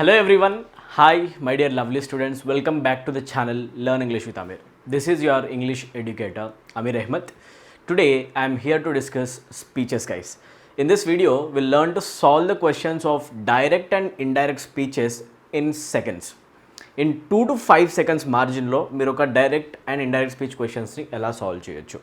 Hello everyone. Hi, my dear lovely students. Welcome back to the channel Learn English with Amir. This is your English educator Amir Ahmed. Today I am here to discuss speeches, guys. In this video, we'll learn to solve the questions of direct and indirect speeches in seconds. In 2 to 5 seconds మార్జిన్లో మీరు ఒక direct and indirect speech క్వశ్చన్స్ని ఎలా solve చేయొచ్చు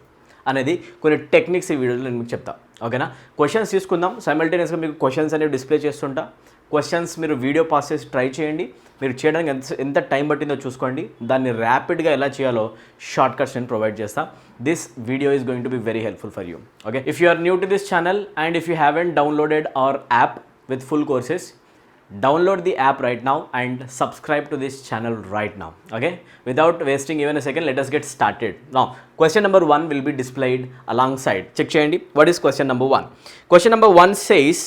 అనేది కొన్ని techniques ఈ వీడియోలో నేను మీకు చెప్తా. ఓకేనా? క్వశ్చన్స్ తీసుకుందాం. సైమల్టేనియస్గా మీకు క్వశ్చన్స్ అనేవి డిస్ప్లే చేస్తుంటా. క్వశ్చన్స్ మీరు వీడియో పాస్ చేసి ట్రై చేయండి. మీరు చేయడానికి ఎంత టైం పట్టిందో చూసుకోండి. దాన్ని ర్యాపిడ్గా ఎలా చేయాలో షార్ట్ కట్స్ నేను ప్రొవైడ్ చేస్తా. This video is going to be very helpful for you. Okay, if you are new to this channel and if you haven't downloaded our app with full courses, download the app right now and subscribe to this channel right now. Okay, without wasting even a second, let us get started. Now question number 1 will be displayed alongside. Check cheyandi. What is question number 1? Question number 1 says,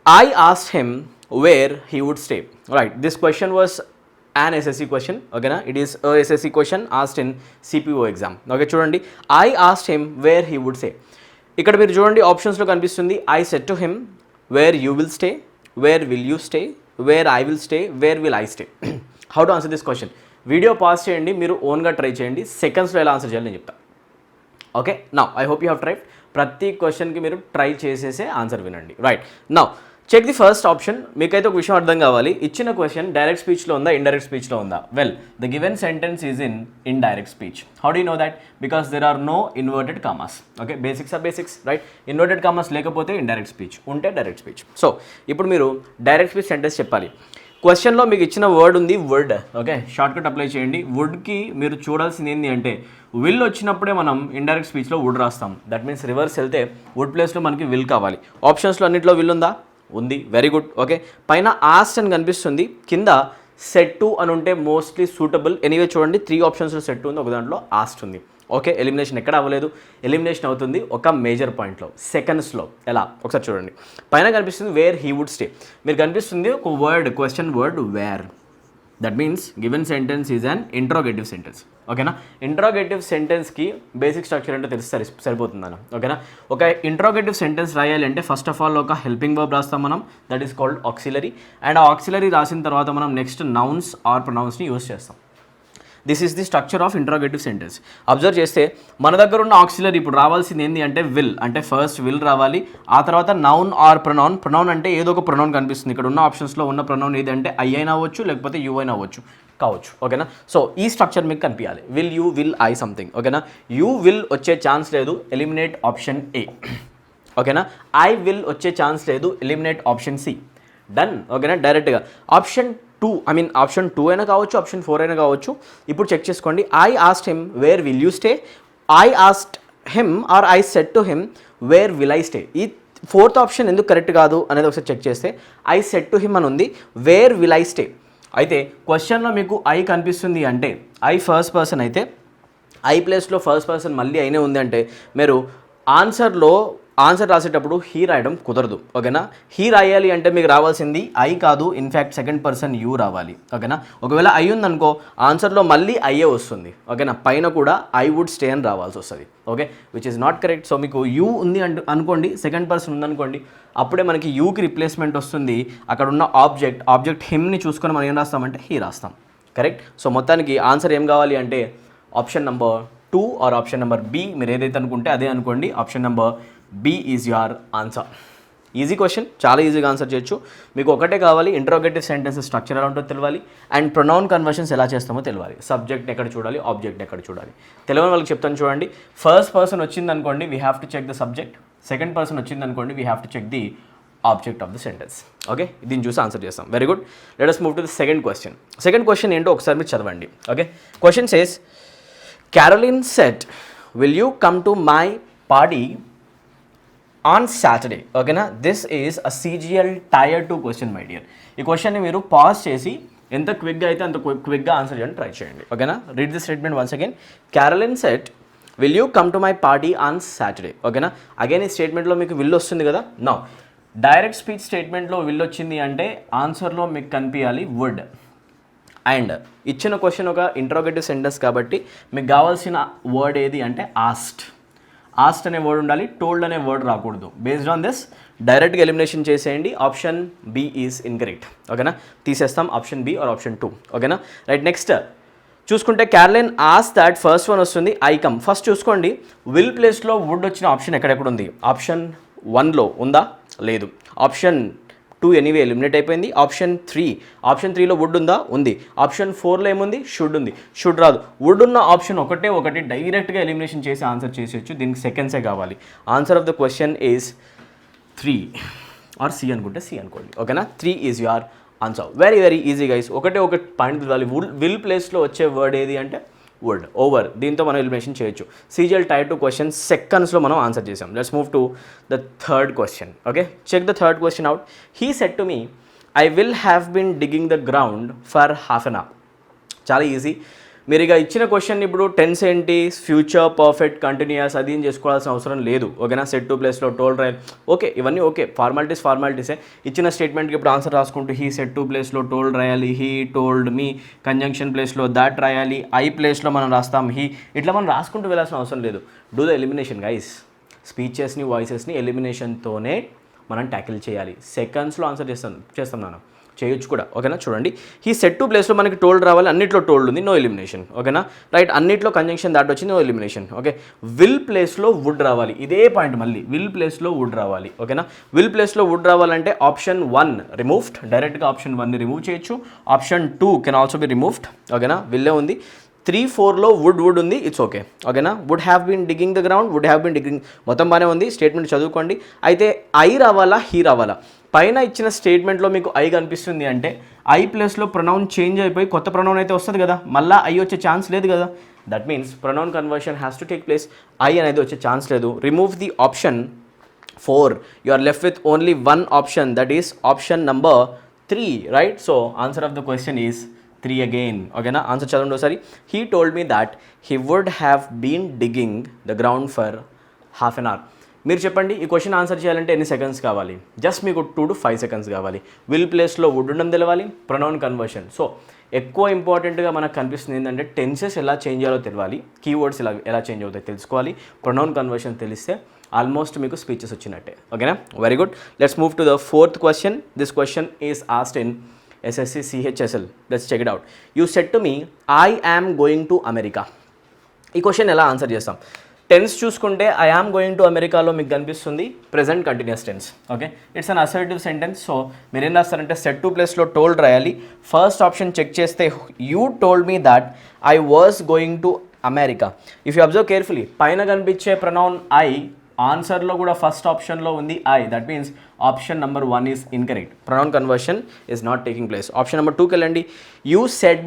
I asked him where he would stay. Right, this question was an SSC question. Okay na, it is a SSC question asked in CPO exam. Okay, chudandi, I asked him where he would stay. Ikkada meer chudandi options lo kanipistundi, I said to him where you will stay, where will you stay, where I will stay, where will I stay. How to answer this question? Video pass చేయండి, మీరు ఓన్గా try చేయండి. సెకండ్స్లో ఎలా answer చేయాలి నేను చెప్తా. Okay, now I hope you have tried. ప్రతి క్వశ్చన్కి మీరు ట్రై చేసేసే ఆన్సర్ వినండి. Right, now check the first option. మీకైతే ఒక విషయం అర్థం కావాలి. ఇచ్చిన క్వశ్చన్ డైరెక్ట్ స్పీచ్లో ఉందా, ఇండైరెక్ట్ స్పీచ్లో ఉందా? Well, the given sentence is in indirect speech. How do you know that? Because there are no inverted commas. Okay, basics are basics, right? Inverted commas లేకపోతే ఇండైరెక్ట్ స్పీచ్, ఉంటే direct speech. So ఇప్పుడు మీరు direct speech sentence చెప్పాలి. క్వశ్చన్లో మీకు ఇచ్చిన word ఉంది, would. Okay, shortcut apply చేయండి. వుడ్కి మీరు చూడాల్సింది ఏంటి అంటే, విల్ వచ్చినప్పుడే మనం ఇండైరెక్ట్ స్పీచ్లో వుడ్ రాస్తాం. దట్ మీన్స్ రివర్స్ వెళ్తే వుడ్ ప్లేస్లో మనకి విల్ కావాలి. ఆప్షన్స్లో అన్నింటిలో విల్ ఉందా? ఉంది. Very good. ఓకే, పైన ఆస్ట్ అని కనిపిస్తుంది, కింద సెట్ టు అని ఉంటే మోస్ట్లీ సూటబుల్. ఎనీవే చూడండి, 3 ఆప్షన్స్లో సెట్ ఉంది, ఒక దాంట్లో ఆస్ట్ ఉంది. ఓకే, ఎలిమినేషన్ ఎక్కడ అవ్వలేదు, ఎలిమినేషన్ అవుతుంది ఒక మేజర్ పాయింట్లో, సెకండ్స్లో. ఎలా ఒకసారి చూడండి. పైన కనిపిస్తుంది వేర్ హీ వుడ్ స్టే. మీరు కనిపిస్తుంది ఒక word, question word where. That means given sentence is an interrogative sentence. ఓకేనా? ఇంట్రోగేటివ్ సెంటెన్స్కి బేసిక్ స్ట్రక్చర్ అంటే తెలిస్తే సరిపోతుందన్న. ఓకేనా? ఒక ఇంట్రోగేటివ్ సెంటెన్స్ రాయాలి అంటే ఫస్ట్ ఆఫ్ ఆల్ ఒక హెల్పింగ్ వర్బ్ రాస్తాం మనం, that is called auxiliary. And ఆ ఆక్సిలరీ రాసిన తర్వాత మనం నెక్స్ట్ నౌన్స్ ఆర్ ప్రొనౌన్స్ని యూస్ చేస్తాం. This is the structure of interrogative sentence. Observe చేస్తే మన దగ్గర ఉన్న ఆక్సిలరీ ఇప్పుడు రావాల్సింది ఏంటి అంటే విల్. అంటే ఫస్ట్ విల్ రావాలి, ఆ తర్వాత నౌన్ ఆర్ ప్రొనౌన్. ప్రొనౌన్ అంటే ఏదో ఒక ప్రొనౌన్ కనిపిస్తుంది. ఇక్కడ ఉన్న ఆప్షన్స్లో ఉన్న ప్రొనౌన్ ఏదంటే ఐ అయినా అవ్వచ్చు, లేకపోతే యూ అయినా అవ్వచ్చు, కావచ్చు. ఓకేనా? సో ఈ స్ట్రక్చర్ మీకు కనిపించాలి. Will you, will I something. ఓకేనా? యూ విల్ వచ్చే ఛాన్స్ లేదు, ఎలిమినేట్ ఆప్షన్ ఏ. ఓకేనా? ఐ విల్ వచ్చే ఛాన్స్ లేదు, ఎలిమినేట్ ఆప్షన్ సి. డన్. ఓకేనా? డైరెక్ట్గా ఆప్షన్ 2, ఆప్షన్ 2 అయినా కావచ్చు, ఆప్షన్ 4 అయినా కావచ్చు. ఇప్పుడు చెక్ చేసుకోండి. I asked him where will you stay, I asked him or I said to him where will I stay. ఈ 4th ఆప్షన్ ఎందుకు కరెక్ట్ కాదు అనేది ఒకసారి చెక్ చేస్తే, ఐ సెడ్ టు హిమ్ అని ఉంది, వేర్ విల్ ఐ స్టే. అయితే క్వశ్చన్లో మీకు ఐ కనిపిస్తుంది అంటే ఐ ఫస్ట్ పర్సన్ అయితే, ఐ ప్లేస్లో ఫస్ట్ పర్సన్ మళ్ళీ అయినే ఉంది అంటే మీరు ఆన్సర్ రాసేటప్పుడు హీ రాయడం కుదరదు. ఓకేనా? హీ రాయాలి అంటే మీకు రావాల్సింది ఐ కాదు, ఇన్ఫ్యాక్ట్ సెకండ్ పర్సన్ యూ రావాలి. ఓకేనా? ఒకవేళ ఐ ఉందనుకో ఆన్సర్లో మళ్ళీ ఐఏ వస్తుంది. ఓకేనా? పైన కూడా ఐ వుడ్ స్టే అని రావాల్సి వస్తుంది. Okay, which is not correct. So మీకు యూ ఉంది అనుకోండి, సెకండ్ పర్సన్ ఉందనుకోండి, అప్పుడే మనకి యూకి రిప్లేస్మెంట్ వస్తుంది. అక్కడ ఉన్న ఆబ్జెక్ట్ హిమ్ని చూసుకొని మనం ఏం రాస్తామంటే హీ రాస్తాం. కరెక్ట్. సో మొత్తానికి ఆన్సర్ ఏం కావాలి అంటే option number 2 or option number B. మీరు ఏదైతే అనుకుంటే అదే అనుకోండి. Option number B is your answer. Easy question, చాలా ఈజీగా ఆన్సర్ చేయొచ్చు. మీకు ఒకటే కావాలి, ఇంట్రోగేటివ్ సెంటెన్స్ స్ట్రక్చర్ ఎలా ఉంటుందో తెలియాలి, అండ్ ప్రొనౌన్ కన్వర్షన్స్ ఎలా చేస్తామో తెలియాలి. సబ్జెక్ట్ ఎక్కడ చూడాలి, ఆబ్జెక్ట్ ఎక్కడ చూడాలి. తెలియని వాళ్ళకి చెప్తాను చూడండి. ఫస్ట్ పర్సన్ వచ్చింది అనుకోండి, we have to check the subject. Second person వచ్చింది అనుకోండి, we have to check the object of the sentence. Okay, దీన్ని చూసి ఆన్సర్ చేస్తాం. Very good. Let us move to the second question. Second question ఏంటో ఒకసారి మీరు చదవండి. Okay, question says, Caroline said, will you come to my party on Saturday? ఓకేనా? This is a CGL Tier 2 question my dear. ఈ క్వశ్చన్ని మీరు pause చేసి ఎంత క్విక్గా అయితే అంత క్విక్గా ఆన్సర్ చేయడానికి ట్రై చేయండి. ఓకేనా? Read the statement once again. Caroline said, will you come to my party on Saturday? ఓకేనా? అగైన్ ఈ స్టేట్మెంట్లో మీకు విల్ వస్తుంది కదా. నౌ డైరెక్ట్ స్పీచ్ స్టేట్మెంట్లో విల్ వచ్చింది అంటే ఆన్సర్లో మీకు కనిపించాలి వుడ్. అండ్ ఇచ్చిన క్వశ్చన్ ఒక ఇంట్రోగేటివ్ సెంటెన్స్ కాబట్టి మీకు కావాల్సిన వర్డ్ ఏది అంటే ఆస్క్డ్. ఆస్ట్ అనే వర్డ్ ఉండాలి, టోల్డ్ అనే వర్డ్ రాకూడదు. బేస్డ్ ఆన్ దిస్ డైరెక్ట్గా ఎలిమినేషన్ చేసేయండి. Option B is incorrect. ఓకేనా, తీసేస్తాం ఆప్షన్ బి ఆర్ ఆప్షన్ 2. ఓకేనా, రైట్. నెక్స్ట్ చూసుకుంటే క్యారలైన్ ఆస్ దాట్ ఫస్ట్ వన్ వస్తుంది ఐ కమ్. ఫస్ట్ చూసుకోండి విల్ ప్లేస్లో వుడ్ వచ్చిన ఆప్షన్ ఎక్కడెక్కడ ఉంది. ఆప్షన్ 1లో ఉందా, లేదు. ఆప్షన్ 2 ఎనీవే ఎలిమినేట్ అయిపోయింది. ఆప్షన్ 3లో వుడ్ ఉందా, ఉంది. ఆప్షన్ 4లో ఏముంది, షుడ్ ఉంది. షుడ్ రాదు. వుడ్ ఉన్న ఆప్షన్ ఒకటి డైరెక్ట్గా ఎలిమినేషన్ చేసి ఆన్సర్ చేసేయచ్చు. దీనికి సెకండ్సే కావాలి. Answer of the question is 3 or C అనుకుంటే సి అనుకోండి. ఓకేనా, 3 is your answer. Very very easy guys. ఒకటే పాయింట్ ఇవ్వాలి. విల్ ప్లేస్లో వచ్చే వర్డ్ ఏది అంటే వుడ్. ఓవర్. దీంతో మనం ఎలిమినేషన్ చేయొచ్చు. CGL టైర్ 2 క్వశ్చన్ సెకండ్స్లో మనం ఆన్సర్ చేసాం. Let's move to the third question. Okay, check the third question out. He said to me I will have been digging the ground for half an hour. చాలా easy. మీరు ఇక ఇచ్చిన question ఇప్పుడు tense ఏంటి, future perfect continuous అది ఏం చేసుకోవాల్సిన అవసరం లేదు. ఓకేనా, సెట్ 2 ప్లేస్లో టోల్డ్ రాయాలి. ఓకే, ఇవన్నీ ఓకే, ఫార్మాలిటీసే. ఇచ్చిన స్టేట్మెంట్కి ఇప్పుడు ఆన్సర్ రాసుకుంటూ హీ సెట్ 2 ప్లేస్లో టోల్డ్ రాయాలి, హీ టోల్డ్ మీ. కంజంక్షన్ ప్లేస్లో దాట్ రాయాలి, ఐ ప్లేస్లో మనం రాస్తాం హీ. ఇట్లా మనం రాసుకుంటూ వెళ్ళాల్సిన అవసరం లేదు. Do the elimination guys. స్పీచెస్ని వాయిసెస్ని ఎలిమినేషన్తోనే మనం ట్యాకిల్ చేయాలి. సెకండ్స్లో ఆన్సర్ చేస్తాం నాన్న, చేయొచ్చు కూడా. ఓకేనా, చూడండి హీ సెట్ 2 ప్లేస్లో మనకి టోల్డ్ రావాలి, అన్నిట్లో టోల్డ్ ఉంది, నో ఎలిమినేషన్. ఓకేనా, రైట్. అన్నిట్లో కంజంక్షన్ దాట్ వచ్చింది, నో ఎలిమినేషన్. ఓకే, విల్ ప్లేస్లో వుడ్ రావాలి. ఇదే పాయింట్ మళ్ళీ విల్ ప్లేస్లో వుడ్ రావాలి. ఓకేనా, విల్ ప్లేస్లో వుడ్ రావాలంటే ఆప్షన్ 1 రిమూవ్డ్. డైరెక్ట్గా ఆప్షన్ 1ని రిమూవ్ చేయొచ్చు. Option 2 can also be removed. ఓకేనా, విల్లే ఉంది. 3, 4లో వుడ్ ఉంది, ఇట్స్ ఓకే. ఓకేనా, would have been digging the ground, would have been digging, మొత్తం బాగానే ఉంది. స్టేట్మెంట్ చదువుకోండి. అయితే ఐ రావాలా, హీ రావాలా? పైన ఇచ్చిన స్టేట్మెంట్లో మీకు ఐ కనిపిస్తుంది అంటే ఐ ప్లేస్లో ప్రొనౌన్ చేంజ్ అయిపోయి కొత్త ప్రొనౌన్ అయితే వస్తుంది కదా, మళ్ళీ ఐ వచ్చే ఛాన్స్ లేదు కదా. That means pronoun conversion has to take place. I అనేది వచ్చే ఛాన్స్ లేదు. Remove the option 4. You are left with only 1 option, that is option number 3, right. So answer of the question is 3 again. ఓకేనా, answer చదవండి ఒకసారి. He told me that he would have been digging the ground for half an hour. మీరు చెప్పండి, ఈ question answer చేయాలంటే ఎన్ని seconds కావాలి? Just మీకు 2 to 5 seconds కావాలి. విల్ ప్లేస్లో వుడ్ ఉండడం తెలవాలి, ప్రొనౌన్ కన్వర్షన్. సో ఎక్కువ ఇంపార్టెంట్గా మనకు కనిపిస్తుంది ఏంటంటే టెన్సెస్ ఎలా చేంజ్ అయ్యాలో తెలియాలి, కీవర్డ్స్ ఎలా చేంజ్ అవుతాయి తెలుసుకోవాలి. ప్రొనౌన్ కన్వర్షన్ తెలిస్తే ఆల్మోస్ట్ మీకు స్పీచెస్ వచ్చినట్టే. ఓకేనా, very good. Let's move to the fourth question. This question is asked in SSC CHSL. Let's check it out. You said to me I am going to America. ఈ question ఎలా answer చేస్తాం? Tense చూసుకుంటే I am going to అమెరికాలో మీకు కనిపిస్తుంది present continuous tense. Okay, it's an assertive sentence. So మీరు ఏం రాస్తారంటే సెట్ 2 ప్లేస్లో టోల్డ్ రాయాలి. ఫస్ట్ ఆప్షన్ చెక్ చేస్తే you told me that I was going to America. If you observe carefully పైన కనిపించే ప్రొనౌన్ ఐ, ఆన్సర్లో కూడా ఫస్ట్ ఆప్షన్లో ఉంది I. That means option number 1 is incorrect. Pronoun conversion is not taking place. Option number 2కి వెళ్ళండి. You said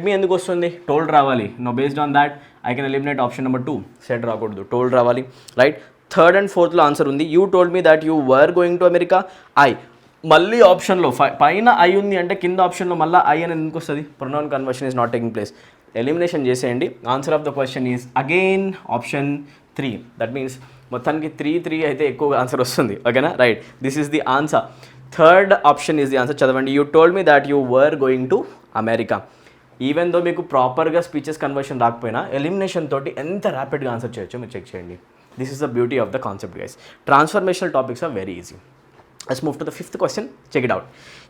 me ఎందుకు వస్తుంది? టోల్డ్ రావాలి. No, based on that I can eliminate option number 2. Said రాకూడదు, టోల్డ్ రావాలి. Right. 3rd and 4thలో answer ఉంది. You told me that you were going to America, I. మళ్ళీ ఆప్షన్లో పైన ఐ ఉంది అంటే కింద ఆప్షన్లో మళ్ళీ ఐ అని ఎందుకు వస్తుంది? Pronoun conversion is not taking place. Elimination చేసేయండి. Answer of the question is again option 3. That means మొత్తానికి 3 అయితే ఎక్కువ ఆన్సర్ వస్తుంది. ఓకేనా, right. This is the answer. 3rd option is the answer. చదవండి. You told me that you were going to America. Even though మీకు ప్రాపర్గా speeches conversion రాకపోయినా elimination తోటి ఎంత ర్యాపిడ్గా ఆన్సర్ చేయొచ్చో మీరు చెక్ చేయండి. This is the beauty of the concept guys. Transformational topics are very easy. Let's move to the 5th question. Check it out.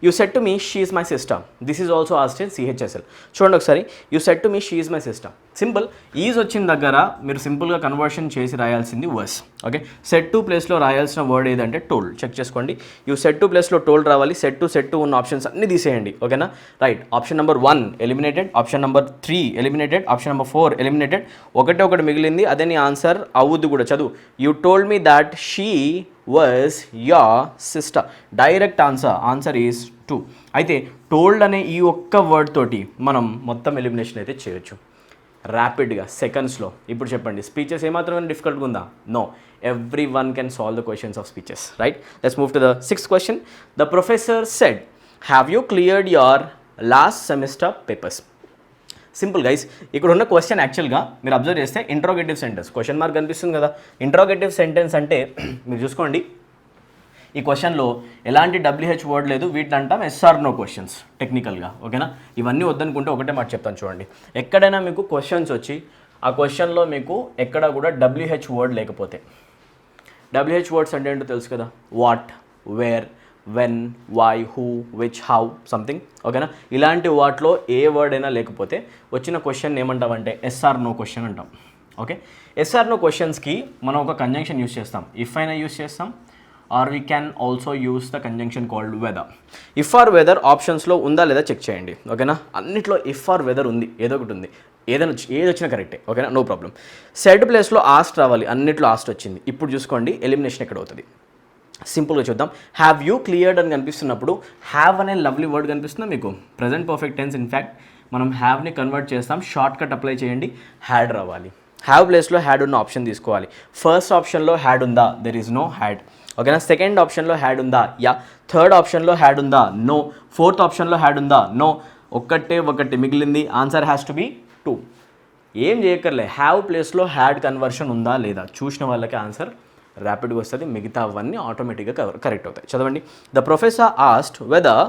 You said to me, she is my sister. This is also asked in CHSL. చూడండి ఒకసారి. You said to me, she is my sister. Simple. Is వచ్చిన దగ్గర మీరు సింపుల్గా conversion చేసి రాయాల్సింది verse. Okay, set 2 ప్లేస్లో రాయాల్సిన word ఏదంటే told. Check చేసుకోండి. యూ సెట్ 2 ప్లేస్లో టోల్డ్ రావాలి. సెట్ 2 ఉన్న ఆప్షన్స్ అన్ని తీసేయండి. ఓకేనా, right. Option number 1 eliminated, option number 3 eliminated, option number 4 eliminated. ఒకటి మిగిలింది, అదే నీ ఆన్సర్ అవుద్ది కూడా. చదువు. You told me that she was your sister. Direct answer is 2. అయితే టోల్డ్ అనే ఈ ఒక్క వర్డ్ తోటి మనం మొత్తం ఎలిమినేషన్ అయితే చేయొచ్చు ర్యాపిడ్గా సెకండ్స్లో. ఇప్పుడు చెప్పండి, స్పీచెస్ ఏమాత్రం డిఫికల్ట్గా ఉందా? No, everyone can solve the questions of speeches. Right. Let's move to the 6th question. The professor said have you cleared your last semester papers. Simple guys. ఇక్కడ ఉన్న క్వశ్చన్ యాక్చువల్గా మీరు అబ్జర్వ్ చేస్తే interrogative sentence, question mark కనిపిస్తుంది కదా. Interrogative sentence అంటే మీరు చూసుకోండి, ఈ క్వశ్చన్లో ఎలాంటి WH వర్డ్ లేదు. వీటిని అంటాం SR నో క్వశ్చన్స్ టెక్నికల్గా. ఓకేనా, ఇవన్నీ వద్దనుకుంటే ఒకటే మాట చెప్తాను చూడండి. ఎక్కడైనా మీకు క్వశ్చన్స్ వచ్చి ఆ క్వశ్చన్లో మీకు ఎక్కడ కూడా WH వర్డ్ లేకపోతే, WH వర్డ్స్ అంటే ఏంటో తెలుసు కదా, what, where, when, why, who, which, how, something, ఓకేనా. ఇలాంటి వాటిలో ఏ వర్డ్ అయినా లేకపోతే వచ్చిన క్వశ్చన్ ఏమంటామంటే SR నో క్వశ్చన్ అంటాం. ఓకే, SR నో క్వశ్చన్స్కి మనం ఒక కంజంక్షన్ యూస్ చేస్తాం. ఇఫ్ అయినా యూస్ చేస్తాం, or we can also use the conjunction called whether. If or whether ఆప్షన్స్లో ఉందా లేదా చెక్ చేయండి, ఓకేనా. అన్నిట్లో ఇఫ్ ఆర్ వెదర్ ఉంది, ఏదో ఒకటి ఉంది, ఏది వచ్చినా కరెక్టే, ఓకేనా, నో ప్రాబ్లం. సెడ్ ప్లేస్లో ఆస్ట్ రావాలి, అన్నిట్లో ఆస్ట్ వచ్చింది. ఇప్పుడు చూసుకోండి ఎలిమినేషన్ ఎక్కడ అవుతుంది. సింపుల్గా చూద్దాం. హ్యావ్ యూ క్లియర్డ్ అని కనిపిస్తున్నప్పుడు హ్యావ్ అనే లవ్లీ వర్డ్ కనిపిస్తుందా మీకు? Present perfect tense. ఇన్ఫ్యాక్ట్ మనం హ్యావ్ని కన్వర్ట్ చేస్తాం, షార్ట్ కట్ అప్లై చేయండి, హ్యాడ్ రావాలి. హ్యావ్ ప్లేస్లో హ్యాడ్ ఉన్న ఆప్షన్ తీసుకోవాలి. ఫస్ట్ ఆప్షన్లో హ్యాడ్ ఉందా? దెర్ ఈజ్ నో హ్యాడ్, ఓకేనా. సెకండ్ ఆప్షన్లో హ్యాడ్ ఉందా? యా. థర్డ్ ఆప్షన్లో హ్యాడ్ ఉందా? నో. ఫోర్త్ ఆప్షన్లో హ్యాడ్ ఉందా? నో. ఒకటి మిగిలింది, ఆన్సర్ హ్యాస్ టు బి 2. ఏం చేయక్కర్లే, హ్యావ్ ప్లేస్లో హ్యాడ్ కన్వర్షన్ ఉందా లేదా చూసిన వాళ్ళకి ఆన్సర్ ర్యాపిడ్గా వస్తుంది, మిగతా అవన్నీ ఆటోమేటిక్గా కరెక్ట్ అవుతాయి. చదవండి. The professor asked whether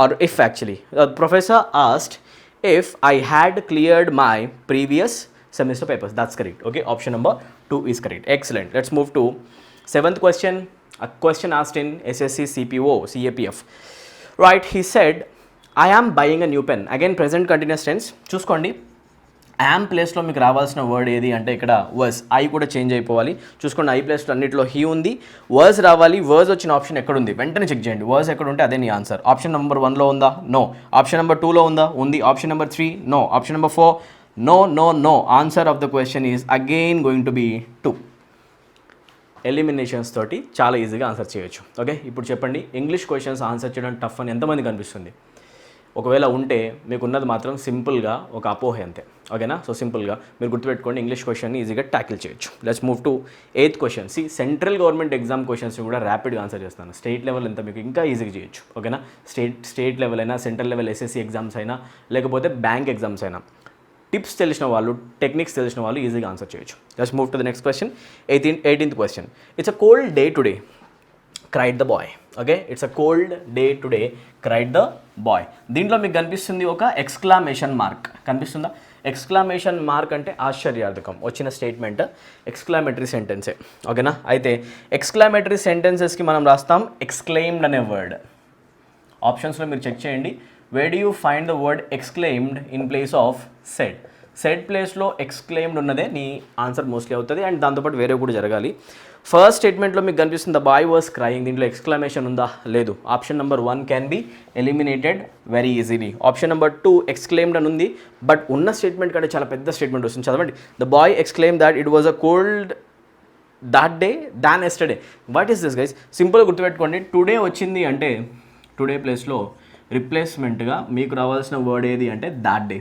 or if, actually the professor asked if I had cleared my previous semester papers. That's correct. Okay, option number 2 is correct. Excellent. Let's move to 7th question. A question asked in SSC CPO CAPF. Right, he said I am buying a new pen. Again present continuous tense. చూసుకోండి, am ప్లేస్లో మీకు రావాల్సిన word ఏది అంటే ఇక్కడ was. I కూడా change అయిపోవాలి. చూసుకోండి, I ప్లేస్లో అన్నింటిలో he ఉంది, was రావాలి. was వచ్చిన ఆప్షన్ ఎక్కడ ఉంది వెంటనే చెక్ చేయండి. was ఎక్కడ ఉంటే అదే నీ ఆన్సర్. ఆప్షన్ నెంబర్ 1లో ఉందా? నో. ఆప్షన్ నెంబర్ 2లో ఉందా? ఉంది. Option number 3? No. Option number 4? No. Answer of the question is again going to be 2. Eliminations తోటి చాలా ఈజీగా ఆన్సర్ చేయొచ్చు. ఓకే, ఇప్పుడు చెప్పండి, ఇంగ్లీష్ క్వశ్చన్స్ ఆన్సర్ చేయడం టఫ్ అని ఎంతమందికి అనిపిస్తుంది? ఒకవేళ ఉంటే మీకు ఉన్నది మాత్రం సింపుల్గా ఒక అపోహ అంతే, ఓకేనా. సో సింపుల్గా మీరు గుర్తుపెట్టుకోండి, ఇంగ్లీష్ క్వశ్చన్ని ఈజీగా ట్యాకిల్ చేయొచ్చు. Let's move to 8th question. Central government exam questions కూడా ర్యాపిడ్గా ఆన్సర్ చేస్తాను. స్టేట్ లెవెల్ ఎంత మీకు ఇంకా ఈజీగా చేయొచ్చు, ఓకేనా. స్టేట్ లెవెల్ అయినా, సెంట్రల్ లెవెల్ SSC ఎగ్జామ్స్ అయినా, లేకపోతే బ్యాంక్ ఎగ్జామ్స్ అయినా, టిప్స్ తెలిసిన వాళ్ళు, టెక్నిక్స్ తెలిసిన వాళ్ళు ఈజీగా ఆన్సర్ చేయొచ్చు. Just move to the next question. 18th question. It's a cold day today, cried the boy. Okay, it's a cold day today, cried the boy. దీంట్లో మీకు కనిపిస్తుంది ఒక ఎక్స్క్లామేషన్ మార్క్, కనిపిస్తుందా? ఎక్స్క్లామేషన్ మార్క్ అంటే ఆశ్చర్యార్థకం వచ్చిన స్టేట్మెంట్, ఎక్స్క్లామేటరీ సెంటెన్సే, ఓకేనా. అయితే ఎక్స్క్లామేటరీ సెంటెన్సెస్కి మనం రాస్తాం ఎక్స్క్లెయిమ్డ్ అనే వర్డ్. ఆప్షన్స్లో మీరు చెక్ చేయండి. Where do you find the word exclaimed in place of said? Said ప్లేస్లో ఎక్స్క్లెయిమ్డ్ ఉన్నదే నీ ఆన్సర్ మోస్ట్లీ అవుతుంది, అండ్ దాంతోపాటు వేరే కూడా జరగాలి. ఫస్ట్ స్టేట్మెంట్లో మీకు కనిపిస్తుంది ద బాయ్ వాస్ క్రయింగ్, దీంట్లో ఎక్స్క్లమేషన్ ఉందా? లేదు. Option number 1 can be eliminated very easily. Option number 2 exclaimed అని ఉంది, బట్ ఉన్న స్టేట్మెంట్ కంటే చాలా పెద్ద స్టేట్మెంట్ వస్తుంది. చదవండి. The boy exclaim that it was a cold that day than yesterday. What is this guys? సింపుల్గా గుర్తుపెట్టుకోండి, టుడే వచ్చింది అంటే టుడే ప్లేస్లో రిప్లేస్మెంట్గా మీకు రావాల్సిన వర్డ్ ఏది అంటే దాట్ డే.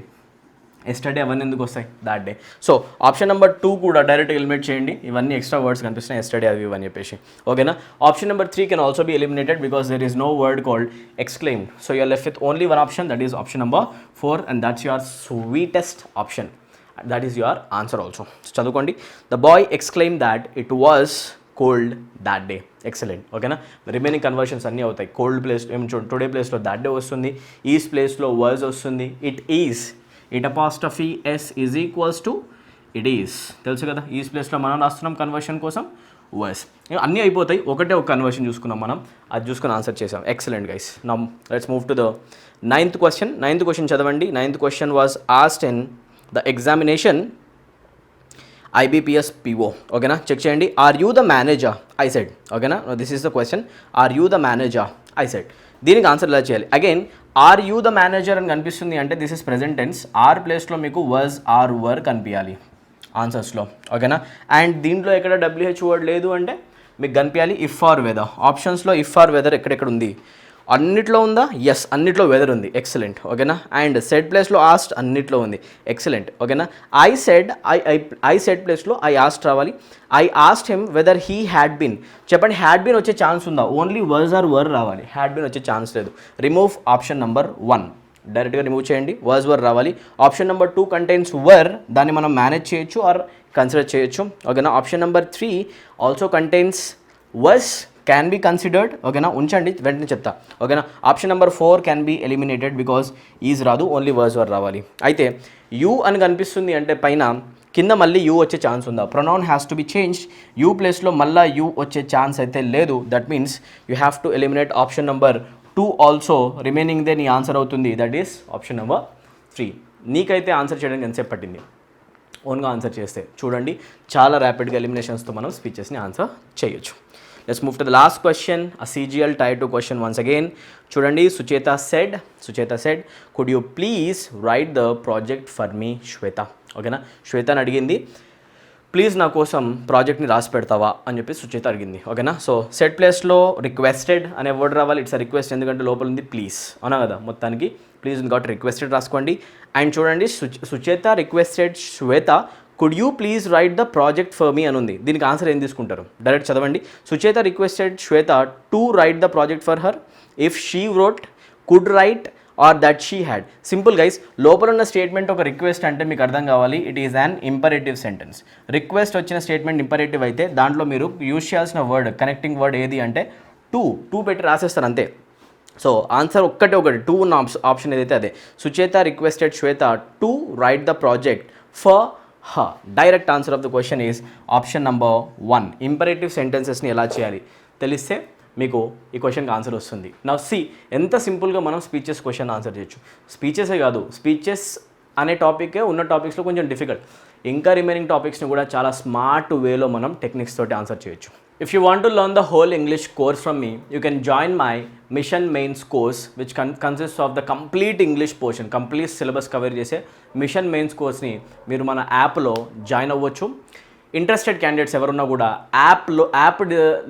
ఎస్టర్డే అవన్నీ ఎందుకు వస్తాయి? That day. So option number 2 కూడా డైరెక్ట్గా ఎలిమినేట్ చేయండి. ఇవన్నీ ఎక్స్ట్రా వర్డ్స్ కనిపిస్తున్నాయి, ఎస్టర్డే అవి ఇవని చెప్పేసి, ఓకేనా. Option number 3 can also be eliminated because there is no word called exclaimed. So you're left with only one option, that is option number 4, and that's your sweetest option. That is your answer also. చదువుకోండి. The boy exclaimed that it was cold that day. Excellent, ఓకేనా. Remaining conversions అన్నీ అవుతాయి. Cold place ఏం today ప్లేస్లో that day వస్తుంది, is ప్లేస్లో was వస్తుంది, it is, it apostrophe S is equals to it is, తెలుసు కదా. ఈజ్ ప్లేస్లో మనం రాస్తున్నాం కన్వర్షన్ కోసం వర్స్. అన్నీ అయిపోతాయి, ఒకటే ఒక కన్వర్షన్ చూసుకున్నాం మనం, అది చూసుకుని ఆన్సర్ చేసాం. Excellent guys. Now let's move to the 9th question. 9th question చదవండి. 9th question was asked in the examination IBPS PO, ఓకేనా. చెక్ చేయండి. Are you the manager? I said, ఓకేనా. This is the question. Are you the manager? I said. దీనికి answer ఎలా చేయాలి? Again are you the manager అని కనిపిస్తుంది అంటే this is present tense. Are ప్లేస్లో మీకు వాజ్ ఆర్ వర్ కనిపించాలి ఆన్సర్స్లో, ఓకేనా. అండ్ దీంట్లో ఎక్కడ WH వర్డ్ లేదు అంటే మీకు కనిపించాలి ఇఫ్ ఆర్ వెదర్. ఆప్షన్స్లో ఇఫ్ ఆర్ వెదర్ ఎక్కడెక్కడ ఉంది? అన్నిట్లో ఉందా? ఎస్, అన్నిట్లో వెదర్ ఉంది. ఎక్సలెంట్, ఓకేనా. అండ్ సెడ్ ప్లేస్లో ఆస్ట్ అన్నిట్లో ఉంది. ఎక్సలెంట్, ఓకేనా. ఐ సెడ్ ప్లేస్లో ఐ ఆస్ట్ రావాలి. I asked him whether he had been. చెప్పండి, హ్యాడ్ బీన్ వచ్చే ఛాన్స్ ఉందా? ఓన్లీ వర్జ్ ఆర్ వర్ రావాలి, హ్యాడ్ బీన్ వచ్చే ఛాన్స్ లేదు. రిమూవ్ ఆప్షన్ నెంబర్ 1, డైరెక్ట్గా రిమూవ్ చేయండి. వర్జ్ వర్ రావాలి. ఆప్షన్ నెంబర్ 2 కంటైన్స్ వర్, దాన్ని మనం మేనేజ్ చేయొచ్చు ఆర్ కన్సిడర్ చేయొచ్చు, ఓకేనా. Option number 3 also contains was, can be considered, ఓకేనా. ఉంచండి, వెంటనే చెప్తా, ఓకేనా. Option number 4 can be eliminated because is రాదు, ఓన్లీ వర్స్ వర్ రావాలి. అయితే యూ అని కనిపిస్తుంది అంటే పైన కింద మళ్ళీ యూ వచ్చే ఛాన్స్ ఉందా? Pronoun has to be changed. You ప్లేస్లో మళ్ళీ యూ వచ్చే ఛాన్స్ అయితే లేదు. That means you have to eliminate option number 2 also. Remaining దే నీ ఆన్సర్ అవుతుంది. దట్ ఈస్ ఆప్షన్ నెంబర్ 3. నీకైతే ఆన్సర్ చేయడానికి ఎంతసేపు పట్టింది? ఓన్గా ఆన్సర్ చేస్తే చూడండి, చాలా ర్యాపిడ్గా ఎలిమినేషన్స్తో మనం స్పీచెస్ని ఆన్సర్ చేయొచ్చు. Let's move to the last question, a CGL Tier 2 question once again. చూడండి, Sucheta said could you please write the project for me Shweta. ఓకేనా, శ్వేతని అడిగింది ప్లీజ్ నా కోసం ప్రాజెక్ట్ని రాసి పెడతావా అని చెప్పి సుచేత అడిగింది. ఓకేనా, సో సెట్ ప్లేస్లో రిక్వెస్టెడ్ అనే వర్డ్ రావాలి. ఇట్స్ అ రిక్వెస్ట్, ఎందుకంటే లోపల ఉంది ప్లీజ్ అవునా కదా. మొత్తానికి ప్లీజ్ ఉంది కాబట్టి రిక్వెస్టెడ్ రాసుకోండి. అండ్ చూడండి, Sucheta requested Shweta could you please write the project for మీ అని ఉంది. దీనికి ఆన్సర్ ఏం తీసుకుంటారు? డైరెక్ట్ చదవండి. Sucheta requested Shweta to write the project for her. If she wrote could right are that she had. Simple guys, లోపల ఉన్న స్టేట్మెంట్ ఒక రిక్వెస్ట్ అంటే మీకు అర్థం కావాలి, it is an imperative sentence. Request వచ్చిన స్టేట్మెంట్ ఇంపరేటివ్ అయితే దాంట్లో మీరు యూజ్ చేయాల్సిన వర్డ్, కనెక్టింగ్ వర్డ్ ఏది అంటే టూ పెట్టి రాసేస్తారు అంతే. సో ఆన్సర్ ఒకటి 2 ఉన్న ఆప్షన్ ఏదైతే అదే. Sucheta requested Shweta to write the project for her. Direct answer of the question is option number 1. Imperative సెంటెన్సెస్ని ఎలా చేయాలి తెలిస్తే మీకు ఈ క్వశ్చన్కి ఆన్సర్ వస్తుంది. నా ఎంత సింపుల్గా మనం స్పీచెస్ క్వశ్చన్ ఆన్సర్ చేయొచ్చు. స్పీచెసే కాదు, స్పీచెస్ అనే టాపికే ఉన్న టాపిక్స్లో కొంచెం డిఫికల్ట్. ఇంకా రిమైనింగ్ టాపిక్స్ని కూడా చాలా స్మార్ట్ వేలో మనం టెక్నిక్స్ తోటి ఆన్సర్ చేయొచ్చు. If you want to learn the whole English course from me, you can join my Mission Mains course, which consists of the complete English portion, complete syllabus cover చేసే machine mains కోర్స్ని మీరు మన యాప్లో join అవ్వచ్చు. Interested candidates ఎవరున్నా కూడా app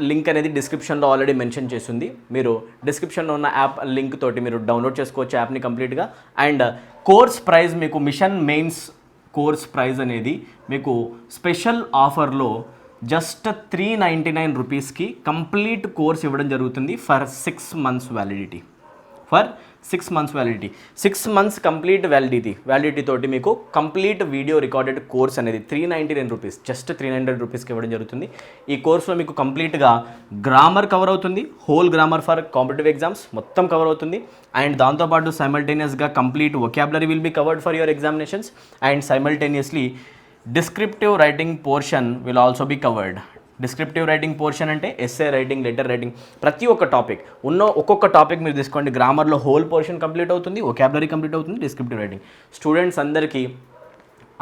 link అనేది డిస్క్రిప్షన్లో already mention చేస్తుంది. మీరు డిస్క్రిప్షన్లో ఉన్న యాప్ లింక్ తోటి మీరు డౌన్లోడ్ చేసుకోవచ్చు యాప్ని కంప్లీట్గా. అండ్ కోర్స్ ప్రైస్ మీకు మిషన్ మెయిన్స్ కోర్స్ ప్రైస్ అనేది మీకు స్పెషల్ ఆఫర్లో జస్ట్ 399 రూపీస్కి కంప్లీట్ కోర్స్ ఇవ్వడం జరుగుతుంది for 6 months validity. 6 months complete validity తోటి మీకు కంప్లీట్ వీడియో రికార్డెడ్ కోర్స్ అనేది 399 రూపీస్, జస్ట్ 399 రూపీస్కి ఇవ్వడం జరుగుతుంది. ఈ కోర్సులో మీకు కంప్లీట్గా గ్రామర్ కవర్ అవుతుంది, whole grammar for competitive exams మొత్తం కవర్ అవుతుంది. అండ్ దాంతోపాటు సైమల్టేనియస్గా complete vocabulary will be covered for your examinations. And simultaneously descriptive writing portion will also be covered. Descriptive writing portion అంటే ఎస్ఏ రైటింగ్, లెటర్ రైటింగ్, ప్రతి ఒక్క topic ఒక్కొక్క topic మీరు తీసుకోండి. గ్రామర్లో హోల్ పోర్షన్ కంప్లీట్ అవుతుంది, వొకాబులరీ కంప్లీట్ అవుతుంది, descriptive writing. Students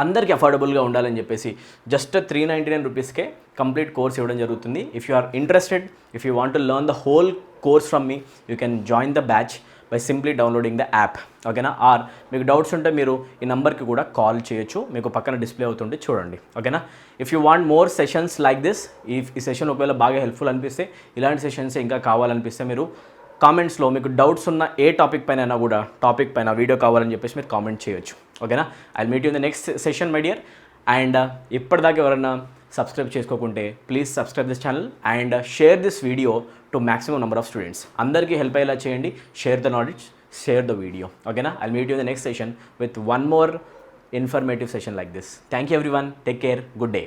అందరికీ అఫోర్డబుల్గా ఉండాలని చెప్పేసి జస్ట్ 399 రూపీస్కే కంప్లీట్ కోర్స్ ఇవ్వడం జరుగుతుంది. If you are interested, if you want to learn the whole course from me, you can join the batch by simply downloading the app. ఓకేనా, or మీకు doubts ఉంటే మీరు ఈ నెంబర్కి కూడా కాల్ చేయొచ్చు, మీకు పక్కన డిస్ప్లే అవుతుంటే చూడండి. ఓకేనా, if you want more sessions like this, ఈ సెషన్ ఒకవేళ బాగా హెల్ప్ఫుల్ అనిపిస్తే, ఇలాంటి సెషన్స్ ఇంకా కావాలనిపిస్తే మీరు కామెంట్స్లో మీకు డౌట్స్ ఉన్న ఏ టాపిక్ పైన వీడియో కావాలని చెప్పేసి మీరు కామెంట్ చేయొచ్చు. ఓకేనా, I will meet you in the next session my dear. And ఇప్పటిదాకా ఎవరైనా సబ్స్క్రైబ్ చేసుకోకుంటే please subscribe this channel and share this video to maximum number of students. అందరికీ హెల్ప్ అయ్యేలా చేయండి. Share the knowledge, share the video. ఓకేనా, I will meet you in the next session with one more informative session like this. Thank you everyone. Take care. Good day.